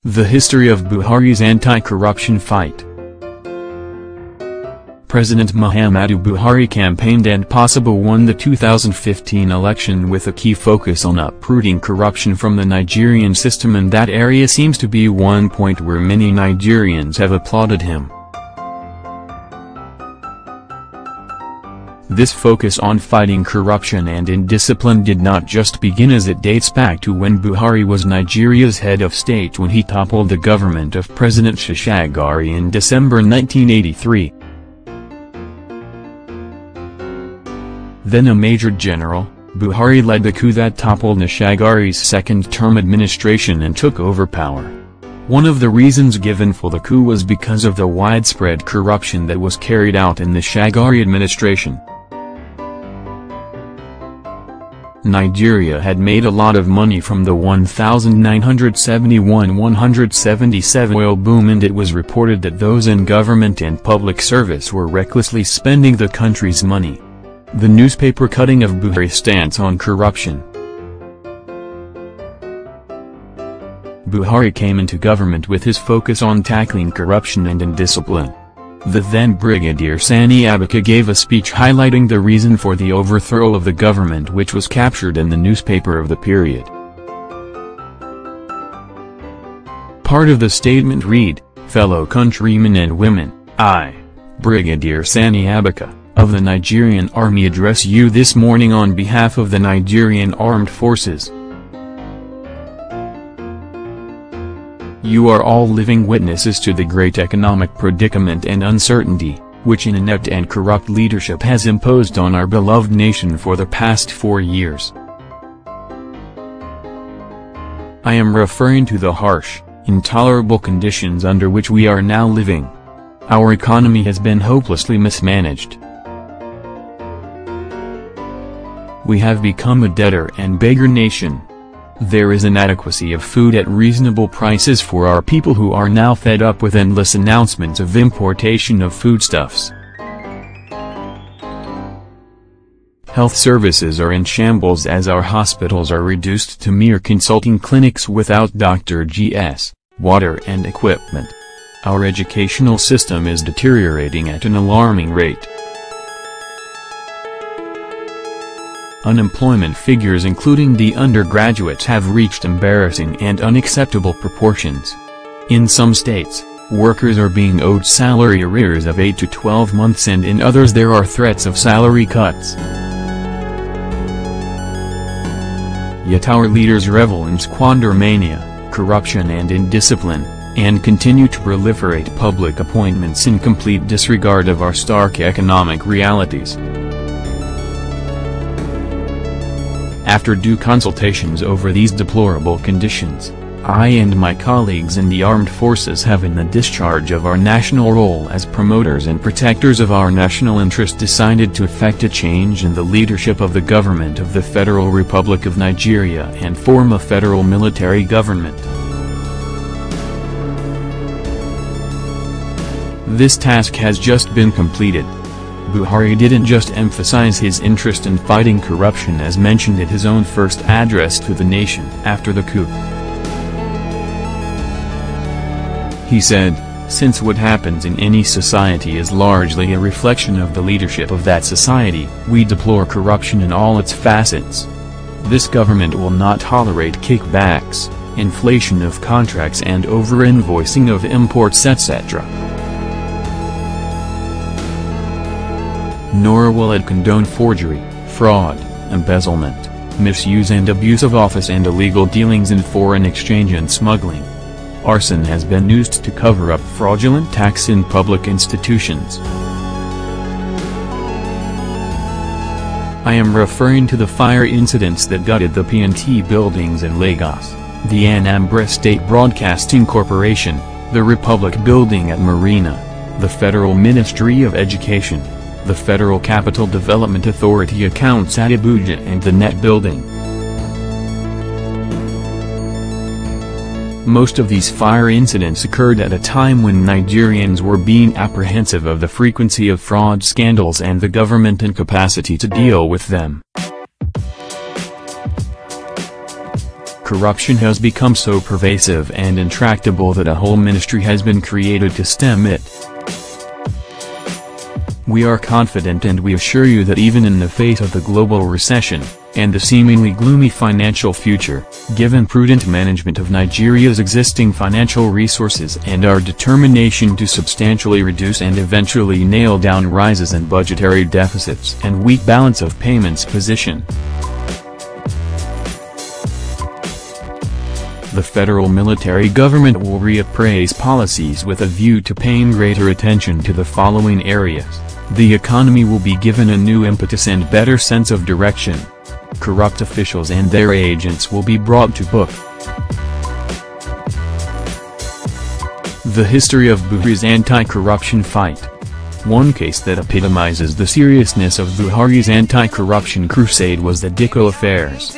The history of Buhari's anti-corruption fight. President Muhammadu Buhari campaigned and possibly won the 2015 election with a key focus on uprooting corruption from the Nigerian system, and that area seems to be one point where many Nigerians have applauded him. This focus on fighting corruption and indiscipline did not just begin, as it dates back to when Buhari was Nigeria's head of state when he toppled the government of President Shagari in December 1983. Then a Major General, Buhari led the coup that toppled Shagari's second-term administration and took over power. One of the reasons given for the coup was because of the widespread corruption that was carried out in the Shagari administration. Nigeria had made a lot of money from the 1971–177 oil boom, and it was reported that those in government and public service were recklessly spending the country's money. The newspaper cutting of Buhari's stance on corruption. Buhari came into government with his focus on tackling corruption and indiscipline. The then Brigadier Sani Abacha gave a speech highlighting the reason for the overthrow of the government, which was captured in the newspaper of the period. Part of the statement read, "Fellow countrymen and women, I, Brigadier Sani Abacha, of the Nigerian Army, address you this morning on behalf of the Nigerian Armed Forces. You are all living witnesses to the great economic predicament and uncertainty, which an inept and corrupt leadership has imposed on our beloved nation for the past 4 years. I am referring to the harsh, intolerable conditions under which we are now living. Our economy has been hopelessly mismanaged. We have become a debtor and beggar nation. There is inadequacy of food at reasonable prices for our people, who are now fed up with endless announcements of importation of foodstuffs. Health services are in shambles as our hospitals are reduced to mere consulting clinics without doctors, water and equipment. Our educational system is deteriorating at an alarming rate. Unemployment figures, including the undergraduates, have reached embarrassing and unacceptable proportions. In some states, workers are being owed salary arrears of 8 to 12 months, and in others there are threats of salary cuts. Yet our leaders revel in squandermania, corruption and indiscipline, and continue to proliferate public appointments in complete disregard of our stark economic realities. After due consultations over these deplorable conditions, I and my colleagues in the armed forces have, in the discharge of our national role as promoters and protectors of our national interest, decided to effect a change in the leadership of the government of the Federal Republic of Nigeria and form a federal military government. This task has just been completed. Buhari didn't just emphasize his interest in fighting corruption as mentioned in his own first address to the nation after the coup. He said, "Since what happens in any society is largely a reflection of the leadership of that society, we deplore corruption in all its facets. This government will not tolerate kickbacks, inflation of contracts and over-invoicing of imports, etc. Nor will it condone forgery, fraud, embezzlement, misuse and abuse of office, and illegal dealings in foreign exchange and smuggling. Arson has been used to cover up fraudulent tax in public institutions." I am referring to the fire incidents that gutted the P&T buildings in Lagos, the Anambra State Broadcasting Corporation, the Republic Building at Marina, the Federal Ministry of Education, the Federal Capital Development Authority accounts at Abuja, and the Net Building. Most of these fire incidents occurred at a time when Nigerians were being apprehensive of the frequency of fraud scandals and the government incapacity to deal with them. corruption has become so pervasive and intractable that a whole ministry has been created to stem it. We are confident and we assure you that even in the face of the global recession, and the seemingly gloomy financial future, given prudent management of Nigeria's existing financial resources and our determination to substantially reduce and eventually nail down rises in budgetary deficits and weak balance of payments position, the federal military government will reappraise policies with a view to paying greater attention to the following areas. The economy will be given a new impetus and better sense of direction. Corrupt officials and their agents will be brought to book. The history of Buhari's anti-corruption fight. One case that epitomizes the seriousness of Buhari's anti-corruption crusade was the Dikko affairs.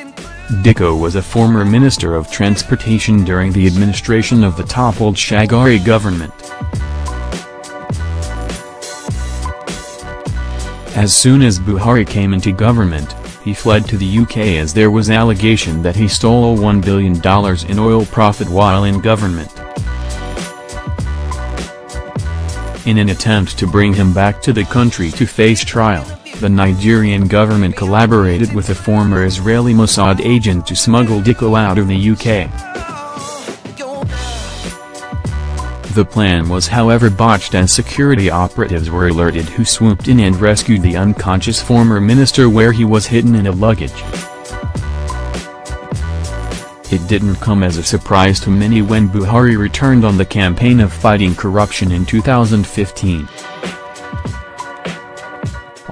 Dikko was a former Minister of Transportation during the administration of the toppled Shagari government. As soon as Buhari came into government, he fled to the UK as there was allegation that he stole $1 billion in oil profit while in government. In an attempt to bring him back to the country to face trial, the Nigerian government collaborated with a former Israeli Mossad agent to smuggle Dikko out of the UK. The plan was however botched as security operatives were alerted, who swooped in and rescued the unconscious former minister where he was hidden in a luggage. It didn't come as a surprise to many when Buhari returned on the campaign of fighting corruption in 2015.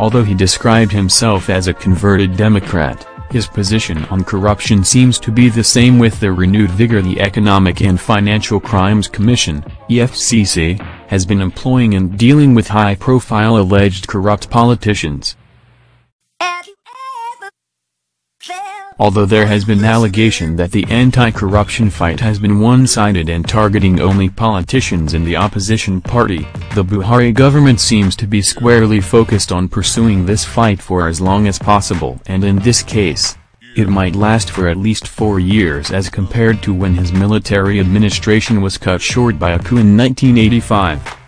Although he described himself as a converted Democrat, his position on corruption seems to be the same with the renewed vigor the Economic and Financial Crimes Commission, EFCC, has been employing in dealing with high-profile alleged corrupt politicians. Although there has been allegation that the anti-corruption fight has been one-sided and targeting only politicians in the opposition party, the Buhari government seems to be squarely focused on pursuing this fight for as long as possible, and in this case, it might last for at least 4 years as compared to when his military administration was cut short by a coup in 1985.